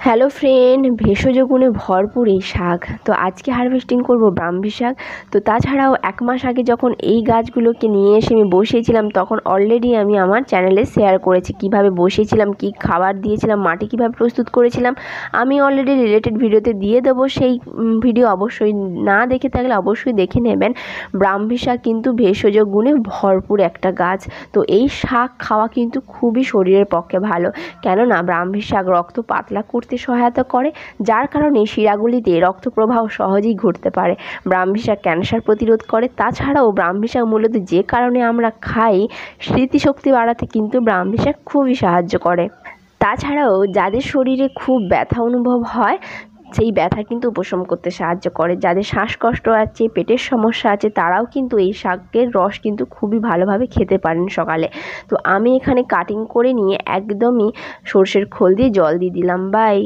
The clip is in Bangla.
হ্যালো ফ্রেন্ড, ভেষজ গুণে ভরপুর এই শাক। তো আজকে হারভেস্টিং করব ব্রাহ্মী শাক। তো তাছাড়াও 1 মাস আগে যখন এই গাছগুলোকে নিয়ে এসে আমি বসিয়েছিলাম, তখন অলরেডি আমি আমার চ্যানেলে শেয়ার করেছি কিভাবে বসিয়েছিলাম, কি খাবার দিয়েছিলাম, মাটি কিভাবে প্রস্তুত করেছিলাম। আমি অলরেডি রিলেটেড ভিডিওতে দিয়ে দেবো, সেই ভিডিও অবশ্যই না দেখে থাকলে অবশ্যই দেখে নেবেন। ব্রাহ্মী শাক কিন্তু ভেষজ গুণে ভরপুর একটা গাছ। তো এই শাক খাওয়া কিন্তু খুবই শরীরের পক্ষে ভালো, কেননা ব্রাহ্মী শাক রক্ত পাতলা করতে সহায়তা করে, যার কারণে শিরাগুলিতে রক্ত প্রবাহ সহজেই ঘটতে পারে। ব্রাহ্মী শাক ক্যান্সার প্রতিরোধ করে। তাছাড়াও ব্রাহ্মী শাক মূলত যে কারণে আমরা খাই, স্মৃতিশক্তি বাড়াতে কিন্তু ব্রাহ্মী শাক খুবই সাহায্য করে। তাছাড়াও যাদের শরীরে খুব ব্যথা অনুভব হয়, সেই ব্যথা কিন্তু উপশম করতে সাহায্য করে। যাদের শ্বাসকষ্ট আছে, পেটের সমস্যা আছে, তারাও কিন্তু এই শাকের রস কিন্তু খুবই ভালোভাবে খেতে পারেন সকালে। তো আমি এখানে কাটিং করে নিয়ে একদমই সর্ষের খোল দিয়ে জল দিয়ে দিলাম। বাই।